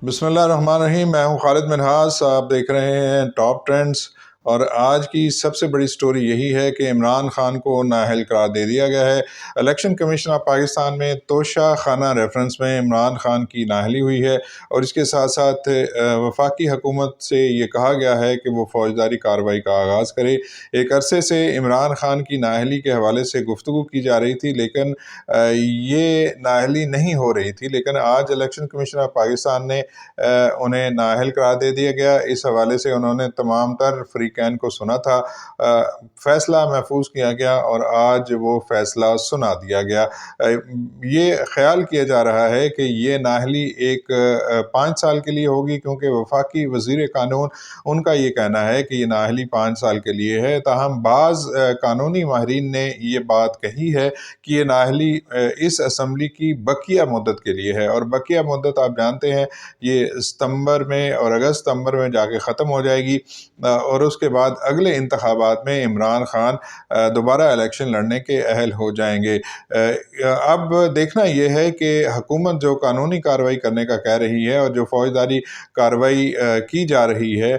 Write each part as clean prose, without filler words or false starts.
بسم اللہ الرحمن الرحیم۔ میں ہوں خالد منہاس، آپ دیکھ رہے ہیں ٹاپ ٹرینڈز۔ اور آج کی سب سے بڑی سٹوری یہی ہے کہ عمران خان کو نااہل قرار دے دیا گیا ہے۔ الیکشن کمیشن آف پاکستان میں توشہ خانہ ریفرنس میں عمران خان کی نااہلی ہوئی ہے، اور اس کے ساتھ ساتھ وفاقی حکومت سے یہ کہا گیا ہے کہ وہ فوجداری کارروائی کا آغاز کرے۔ ایک عرصے سے عمران خان کی نااہلی کے حوالے سے گفتگو کی جا رہی تھی، لیکن یہ نااہلی نہیں ہو رہی تھی، لیکن آج الیکشن کمیشن آف پاکستان نے انہیں نااہل قرار دے دیا گیا۔ اس حوالے سے انہوں نے تمام تر فریقین کو سنا تھا، فیصلہ محفوظ کیا گیا اور آج وہ فیصلہ سنا دیا گیا۔ یہ خیال کیا جا رہا ہے کہ یہ نااہلی ایک 5 سال کے لیے ہوگی، کیونکہ وفاقی وزیر قانون ان کا یہ کہنا ہے کہ یہ نااہلی 5 سال کے لیے ہے۔ تاہم بعض قانونی ماہرین نے یہ بات کہی ہے کہ یہ نااہلی اس اسمبلی کی بقیہ مدت کے لیے ہے، اور بقیہ مدت آپ جانتے ہیں یہ ستمبر میں اور اگست ستمبر میں جا کے ختم ہو جائے گی، اور اس کے بعد اگلے انتخابات میں عمران خان دوبارہ الیکشن لڑنے کے اہل ہو جائیں گے۔ اب دیکھنا یہ ہے کہ حکومت جو قانونی کارروائی کرنے کا کہہ رہی ہے اور جو فوجداری کارروائی کی جا رہی ہے،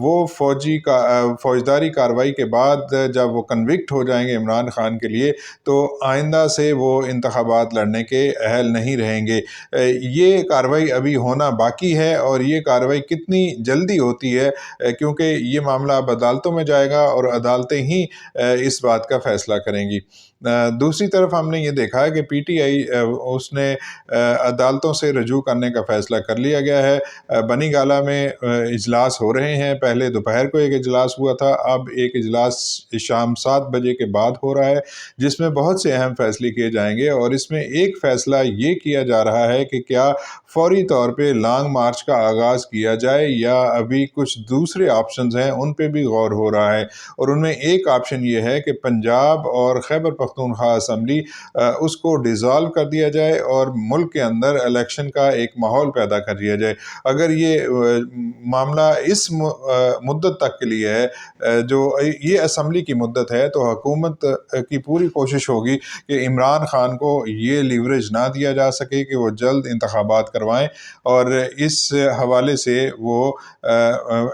وہ فوجداری کارروائی کے بعد جب وہ کنوکٹ ہو جائیں گے عمران خان کے لیے، تو آئندہ سے وہ انتخابات لڑنے کے اہل نہیں رہیں گے۔ یہ کارروائی ابھی ہونا باقی ہے، اور یہ کارروائی کتنی جلدی ہوتی ہے کیونکہ یہ معاملہ اب عدالتوں میں جائے گا اور عدالتیں ہی اس بات کا فیصلہ کریں گی۔ دوسری طرف ہم نے یہ دیکھا ہے کہ پی ٹی آئی اس نے عدالتوں سے رجوع کرنے کا فیصلہ کر لیا گیا ہے۔ بنی گالہ میں اجلاس ہو رہے ہیں، پہلے دوپہر کو ایک اجلاس ہوا تھا، اب ایک اجلاس شام 7 بجے کے بعد ہو رہا ہے، جس میں بہت سے اہم فیصلے کیے جائیں گے، اور اس میں ایک فیصلہ یہ کیا جا رہا ہے کہ کیا فوری طور پہ لانگ مارچ کا آغاز کیا جائے یا ابھی کچھ دوسرے آپشنز ہیں ان پہ بھی غور ہو رہا ہے۔ اور ان میں ایک آپشن یہ ہے کہ پنجاب اور خیبر پختونخوا اسمبلی اس کو ڈیزالو کر دیا جائے اور ملک کے اندر الیکشن کا ایک ماحول پیدا کر دیا جائے۔ اگر یہ معاملہ اس مدت تک کے لیے ہے جو یہ اسمبلی کی مدت ہے، تو حکومت کی پوری کوشش ہوگی کہ عمران خان کو یہ لیوریج نہ دیا جا سکے کہ وہ جلد انتخابات کروائیں، اور اس حوالے سے وہ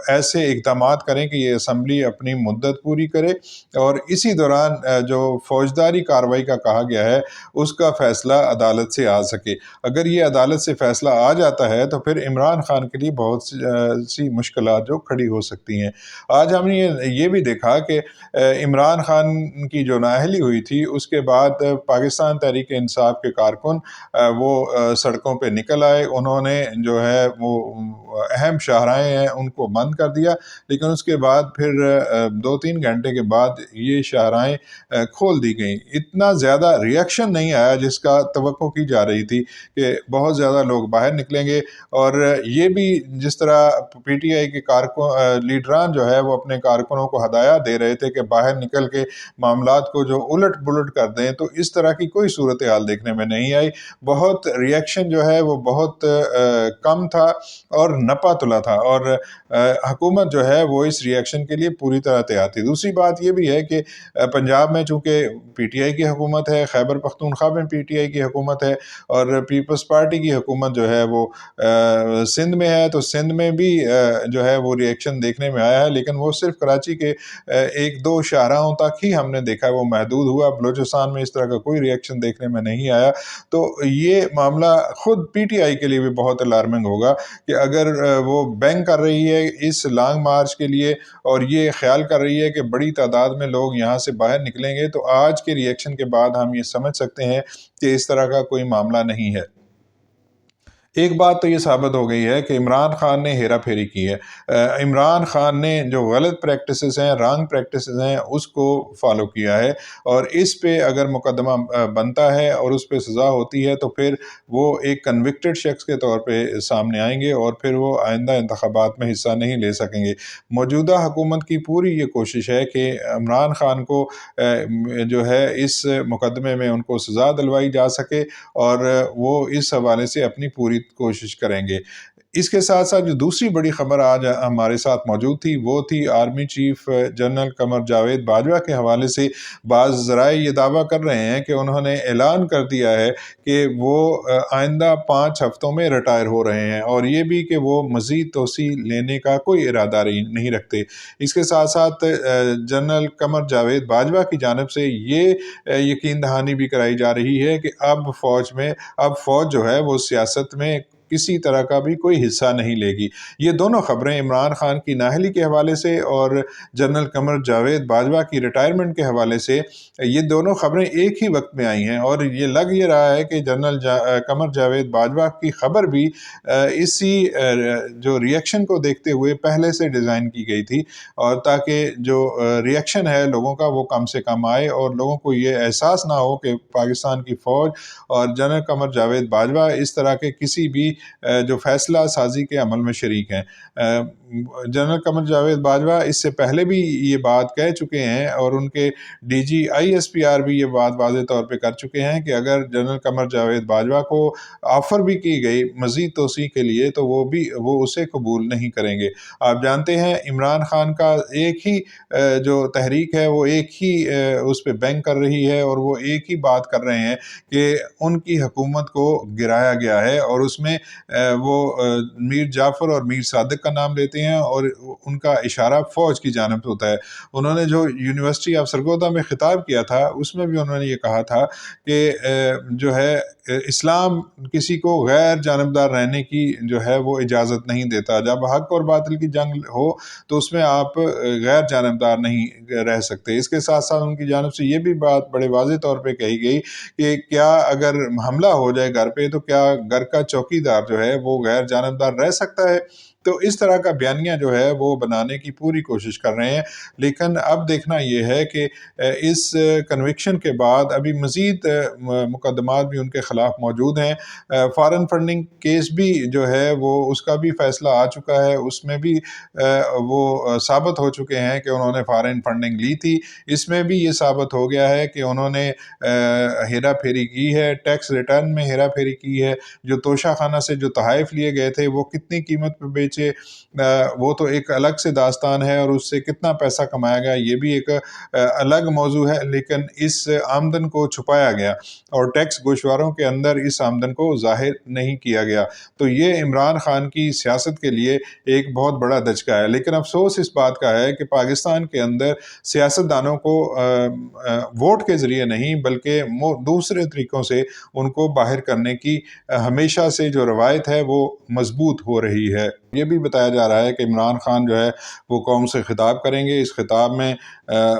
ایسے اقدامات کریں کہ یہ اسمبلی اپنی مدت پوری کرے، اور اسی دوران جو فوجداری کارروائی کا کہا گیا ہے اس کا فیصلہ عدالت سے آ سکے۔ اگر یہ عدالت سے فیصلہ آ جاتا ہے تو پھر عمران خان کے لیے بہت سی مشکلات جو کھڑی ہو سکتی ہیں۔ آج ہم نے یہ بھی دیکھا کہ عمران خان کی جو نااہلی ہوئی تھی اس کے بعد پاکستان تحریک انصاف کے کارکن وہ سڑکوں پہ نکل آئے، انہوں نے جو ہے وہ اہم شاہراہیں ہیں ان کو بند کر دیا، لیکن اس کے بعد پھر 2-3 گھنٹے کے بعد یہ شاہراہیں کھول دی گئیں۔ اتنا زیادہ ریئیکشن نہیں آیا جس کا توقع کی جا رہی تھی کہ بہت زیادہ لوگ باہر نکلیں گے، اور یہ بھی جس طرح پی ٹی آئی کے لیڈران جو ہے وہ اپنے کارکنوں کو ہدایات دے رہے تھے کہ باہر نکل کے معاملات کو جو الٹ پلٹ کر دیں، تو اس طرح کی کوئی صورتحال دیکھنے میں نہیں آئی۔ بہت ریئیکشن جو ہے وہ بہت کم تھا اور نپا تلا تھا، اور حکومت جو ہے وہ اس ریئیکشن کے لیے پوری طرح تیار تھی۔ دوسری بات یہ بھی ہے کہ پنجاب میں چونکہ پی ٹی آئی کی حکومت ہے، خیبر پختونخوا میں پی ٹی آئی کی حکومت ہے، اور پیپلز پارٹی کی حکومت جو ہے وہ سندھ میں ہے، تو سندھ میں بھی جو ہے وہ ریئیکشن دیکھنے میں آیا ہے، لیکن وہ صرف کراچی کے 1-2 شاہراہوں تک ہی ہم نے دیکھا ہے، وہ محدود ہوا۔ بلوچستان میں اس طرح کا کوئی ریئیکشن دیکھنے میں نہیں آیا۔ تو یہ معاملہ خود پی ٹی آئی کے لیے بھی بہت الارمنگ ہوگا کہ اگر وہ بینک کر رہی ہے اس لانگ مارچ کے لیے اور یہ خیال کر رہی ہے کہ بڑی تعداد میں لوگ یہاں سے باہر نکلیں گے، تو آج کے ریئیکشن کے بعد ہم یہ سمجھ سکتے ہیں کہ اس طرح کا کوئی معاملہ نہیں ہے۔ ایک بات تو یہ ثابت ہو گئی ہے کہ عمران خان نے ہیرا پھیری کی ہے۔ عمران خان نے جو غلط پریکٹسز ہیں، رانگ پریکٹسز ہیں، اس کو فالو کیا ہے، اور اس پہ اگر مقدمہ بنتا ہے اور اس پہ سزا ہوتی ہے تو پھر وہ ایک کنوکٹڈ شخص کے طور پہ سامنے آئیں گے، اور پھر وہ آئندہ انتخابات میں حصہ نہیں لے سکیں گے۔ موجودہ حکومت کی پوری یہ کوشش ہے کہ عمران خان کو جو ہے اس مقدمے میں ان کو سزا دلوائی جا سکے، اور وہ اس حوالے سے اپنی پوری کوشش کریں گے۔ اس کے ساتھ ساتھ جو دوسری بڑی خبر آج ہمارے ساتھ موجود تھی وہ تھی army chief general Qamar Javed Bajwa کے حوالے سے بعض ذرائع یہ دعویٰ کر رہے ہیں کہ انہوں نے اعلان کر دیا ہے کہ وہ آئندہ 5 ہفتوں میں ریٹائر ہو رہے ہیں، اور یہ بھی کہ وہ مزید توسیع لینے کا کوئی ارادہ نہیں رکھتے۔ اس کے ساتھ ساتھ جنرل قمر جاوید باجوہ کی جانب سے یہ یقین دہانی بھی کرائی جا رہی ہے کہ اب فوج جو ہے وہ سیاست میں کسی طرح کا بھی کوئی حصہ نہیں لے گی۔ یہ دونوں خبریں عمران خان کی نااہلی کے حوالے سے اور جنرل قمر جاوید باجوہ کی ریٹائرمنٹ کے حوالے سے، یہ دونوں خبریں ایک ہی وقت میں آئی ہیں، اور یہ لگ یہ رہا ہے کہ جنرل قمر جاوید باجوہ کی خبر بھی اسی جو ریئیکشن کو دیکھتے ہوئے پہلے سے ڈیزائن کی گئی تھی، اور تاکہ جو ریئیکشن ہے لوگوں کا وہ کم سے کم آئے اور لوگوں کو یہ احساس نہ ہو کہ پاکستان کی فوج اور جنرل قمر جاوید باجوہ اس طرح کے کسی بھی جو فیصلہ سازی کے عمل میں شریک ہیں۔ جنرل قمر جاوید باجوہ اس سے پہلے بھی یہ بات کہہ چکے ہیں، اور ان کے ڈی جی ISPR بھی یہ بات واضح طور پہ کر چکے ہیں کہ اگر جنرل قمر جاوید باجوہ کو آفر بھی کی گئی مزید توسیع کے لیے تو وہ اسے قبول نہیں کریں گے۔ آپ جانتے ہیں عمران خان کا ایک ہی جو تحریک ہے وہ ایک ہی اس پہ بینک کر رہی ہے، اور وہ ایک ہی بات کر رہے ہیں کہ ان کی حکومت کو گرایا گیا ہے، اور اس میں وہ میر جعفر اور میر صادق کا نام لیتے ہیں، اور ان کا اشارہ فوج کی جانب ہوتا ہے۔ انہوں نے جو یونیورسٹی آف سرگودا میں خطاب کیا تھا اس میں بھی انہوں نے یہ کہا تھا کہ جو ہے اسلام کسی کو غیر جانبدار رہنے کی جو ہے وہ اجازت نہیں دیتا۔ جب حق اور باطل کی جنگ ہو تو اس میں آپ غیر جانبدار نہیں رہ سکتے۔ اس کے ساتھ ساتھ ان کی جانب سے یہ بھی بات بڑے واضح طور پہ کہی گئی کہ کیا اگر حملہ ہو جائے گھر پہ تو کیا گھر کا چوکیدار جو ہے وہ غیر جانبدار رہ سکتا ہے؟ تو اس طرح کا بیانیہ جو ہے وہ بنانے کی پوری کوشش کر رہے ہیں، لیکن اب دیکھنا یہ ہے کہ اس کنوکشن کے بعد ابھی مزید مقدمات بھی ان کے خلاف موجود ہیں۔ فارن فنڈنگ کیس بھی جو ہے وہ اس کا بھی فیصلہ آ چکا ہے، اس میں بھی وہ ثابت ہو چکے ہیں کہ انہوں نے فارن فنڈنگ لی تھی۔ اس میں بھی یہ ثابت ہو گیا ہے کہ انہوں نے ہیرا پھیری کی ہے، ٹیکس ریٹرن میں ہیرا پھیری کی ہے، جو توشہ خانہ سے جو تحائف لیے گئے تھے وہ کتنی قیمت پہ بیچے وہ تو ایک الگ سے داستان ہے، اور اس سے کتنا پیسہ کمایا گیا یہ بھی ایک الگ موضوع ہے، لیکن اس آمدن کو چھپایا گیا اور ٹیکس گوشواروں کے اندر اس آمدن کو ظاہر نہیں کیا گیا۔ تو یہ عمران خان کی سیاست کے لیے ایک بہت بڑا دھچکا ہے، لیکن افسوس اس بات کا ہے کہ پاکستان کے اندر سیاستدانوں کو ووٹ کے ذریعے نہیں بلکہ دوسرے طریقوں سے ان کو باہر کرنے کی ہمیشہ سے جو روایت ہے وہ مضبوط ہو رہی ہے۔ یہ بھی بتایا جا رہا ہے کہ عمران خان جو ہے وہ قوم سے خطاب کریں گے۔ اس خطاب میں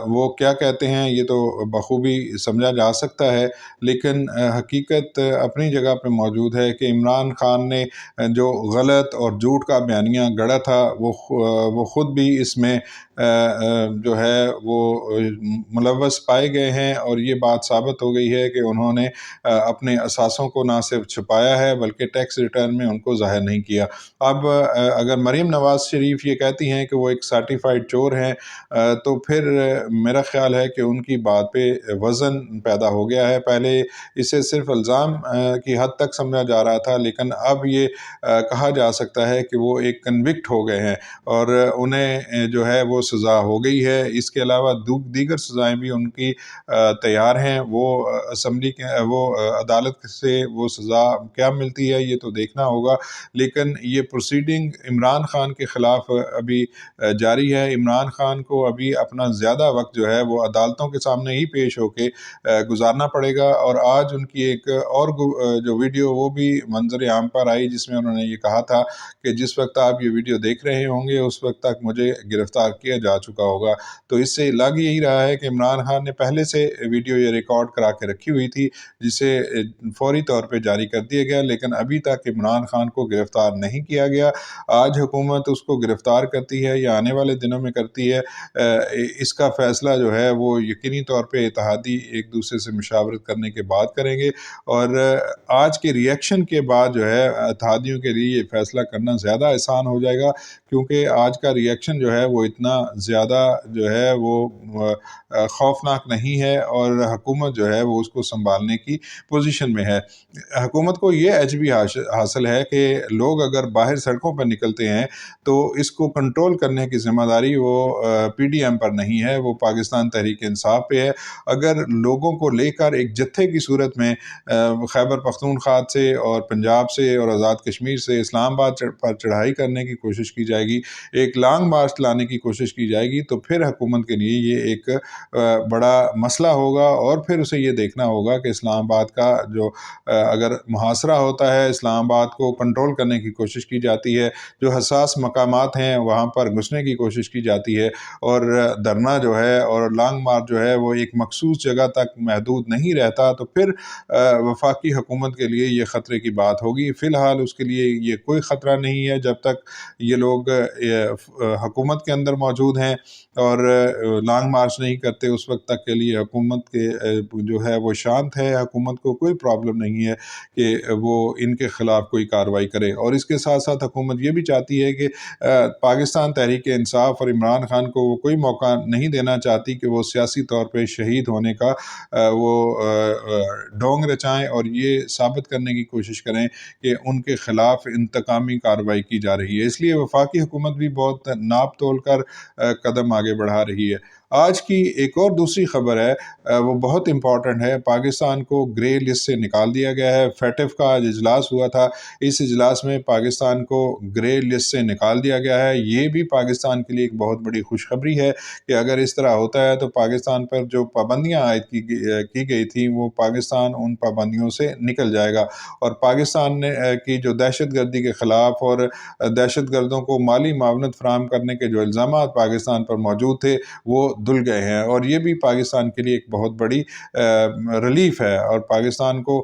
وہ کیا کہتے ہیں یہ تو بخوبی سمجھا جا سکتا ہے، لیکن حقیقت اپنی جگہ پہ موجود ہے کہ عمران خان نے جو غلط اور جھوٹ کا بیانیہ گڑھا تھا وہ خود بھی اس میں جو ہے وہ ملوث پائے گئے ہیں، اور یہ بات ثابت ہو گئی ہے کہ انہوں نے اپنے اثاثوں کو نہ صرف چھپایا ہے بلکہ ٹیکس ریٹرن میں ان کو ظاہر نہیں کیا۔ اب اگر مریم نواز شریف یہ کہتی ہیں کہ وہ ایک سرٹیفائیڈ چور ہیں تو پھر میرا خیال ہے کہ ان کی بات پہ وزن پیدا ہو گیا ہے۔ پہلے اسے صرف الزام کی حد تک سمجھا جا رہا تھا، لیکن اب یہ کہا جا سکتا ہے کہ وہ ایک کنوکٹ ہو گئے ہیں اور انہیں جو ہے وہ سزا ہو گئی ہے۔ اس کے علاوہ دیگر سزائیں بھی ان کی تیار ہیں، وہ اسمبلی کے وہ عدالت سے وہ سزا کیا ملتی ہے یہ تو دیکھنا ہوگا، لیکن یہ پروسیڈنگ عمران خان کے خلاف ابھی جاری ہے۔ عمران خان کو ابھی اپنا زیادہ وقت جو ہے وہ عدالتوں کے سامنے ہی پیش ہو کے گزارنا پڑے گا، اور آج ان کی ایک اور جو ویڈیو وہ بھی منظر عام پر آئی جس میں انہوں نے یہ کہا تھا کہ جس وقت آپ یہ ویڈیو دیکھ رہے ہوں گے اس وقت تک مجھے گرفتار کیا جا چکا ہوگا۔ تو اس سے لگ یہی رہا ہے کہ عمران خان نے پہلے سے ویڈیو یہ ریکارڈ کرا کے رکھی ہوئی تھی جسے فوری طور پہ جاری کر دیا گیا، لیکن ابھی تک عمران خان کو گرفتار نہیں کیا گیا۔ آج حکومت اس کو گرفتار کرتی ہے یا آنے والے دنوں میں کرتی ہے، اس کا فیصلہ جو ہے وہ یقینی طور پہ اتحادی ایک دوسرے سے مشاورت کرنے کے بعد کریں گے، اور آج کے ریئیکشن کے بعد جو ہے اتحادیوں کے لیے یہ فیصلہ کرنا زیادہ آسان ہو جائے گا، کیونکہ آج کا ریئیکشن جو ہے وہ اتنا زیادہ جو ہے وہ خوفناک نہیں ہے، اور حکومت جو ہے وہ اس کو سنبھالنے کی پوزیشن میں ہے۔ حکومت کو یہ ایج بھی حاصل ہے کہ لوگ اگر باہر سڑکوں پر نکلتے ہیں تو اس کو کنٹرول کرنے کی ذمہ داری وہ پی ڈی ایم پر نہیں ہے، وہ پاکستان تحریک انصاف پہ ہے۔ اگر لوگوں کو لے کر ایک جتھے کی صورت میں خیبر پختونخوا سے اور پنجاب سے اور آزاد کشمیر سے اسلام آباد پر چڑھائی کرنے کی کوشش کی جائے گی، ایک لانگ مارچ لانے کی کوشش کی جائے گی، تو پھر حکومت کے لیے یہ ایک بڑا مسئلہ ہوگا، اور پھر اسے یہ دیکھنا ہوگا کہ اسلام آباد کا جو اگر محاصرہ ہوتا ہے، اسلام آباد کو کنٹرول کرنے کی کوشش کی جاتی ہے، جو حساس مقامات ہیں وہاں پر گھسنے کی کوشش کی جاتی ہے، اور دھرنا جو ہے اور لانگ مارچ جو ہے وہ ایک مخصوص جگہ تک محدود نہیں رہتا، تو پھر وفاقی حکومت کے لیے یہ خطرے کی بات ہوگی۔ فی الحال اس کے لیے یہ کوئی خطرہ نہیں ہے جب تک یہ لوگ حکومت کے اندر موجود ہیں اور لانگ مارچ نہیں کرتے، اس وقت تک کے لیے حکومت کے جو ہے وہ شانت ہے، حکومت کو کوئی پرابلم نہیں ہے کہ وہ ان کے خلاف کوئی کارروائی کرے۔ اور اس کے ساتھ ساتھ حکومت یہ بھی چاہتی ہے کہ پاکستان تحریک انصاف اور عمران خان کو وہ کوئی موقع نہیں دینا چاہتی کہ وہ سیاسی طور پہ شہید ہونے کا وہ ڈھونگ رچائیں اور یہ ثابت کرنے کی کوشش کریں کہ ان کے خلاف انتقامی کارروائی کی جا رہی ہے۔ اس لیے وفاقی حکومت بھی بہت ناپ تول کر قدم آگے بڑھا رہی ہے۔ آج کی ایک اور دوسری خبر ہے، وہ بہت امپورٹنٹ ہے۔ پاکستان کو گرے لسٹ سے نکال دیا گیا ہے۔ فیٹف کا آج اجلاس ہوا تھا، اس اجلاس میں پاکستان کو گرے لسٹ سے نکال دیا گیا ہے۔ یہ بھی پاکستان کے لیے ایک بہت بڑی خوشخبری ہے کہ اگر اس طرح ہوتا ہے تو پاکستان پر جو پابندیاں عائد کی گئی تھیں وہ پاکستان ان پابندیوں سے نکل جائے گا، اور پاکستان کی جو دہشت گردی کے خلاف اور دہشت گردوں کو مالی معاونت فراہم کرنے کے جو الزامات پاکستان پر موجود تھے وہ دھل گئے ہیں، اور یہ بھی پاکستان کے لیے ایک بہت بڑی ریلیف ہے، اور پاکستان کو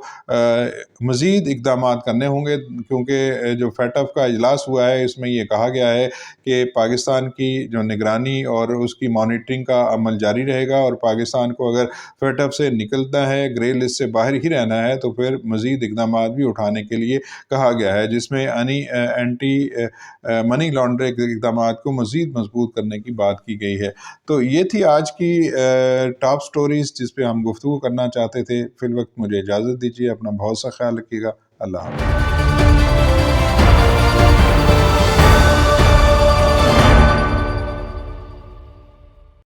مزید اقدامات کرنے ہوں گے، کیونکہ جو فیٹف کا اجلاس ہوا ہے اس میں یہ کہا گیا ہے کہ پاکستان کی جو نگرانی اور اس کی مانیٹرنگ کا عمل جاری رہے گا، اور پاکستان کو اگر فیٹف سے نکلنا ہے، گرے لسٹ سے باہر ہی رہنا ہے، تو پھر مزید اقدامات بھی اٹھانے کے لیے کہا گیا ہے، جس میں اینٹی منی لانڈرنگ اقدامات کو مزید مضبوط کرنے کی بات کی گئی ہے۔ تو یہ تھی آج کی ٹاپ سٹوریز جس پہ ہم گفتگو کرنا چاہتے تھے۔ فی الوقت مجھے اجازت دیجیے، اپنا بہت سا خیال رکھیے گا۔ اللہ حافظ۔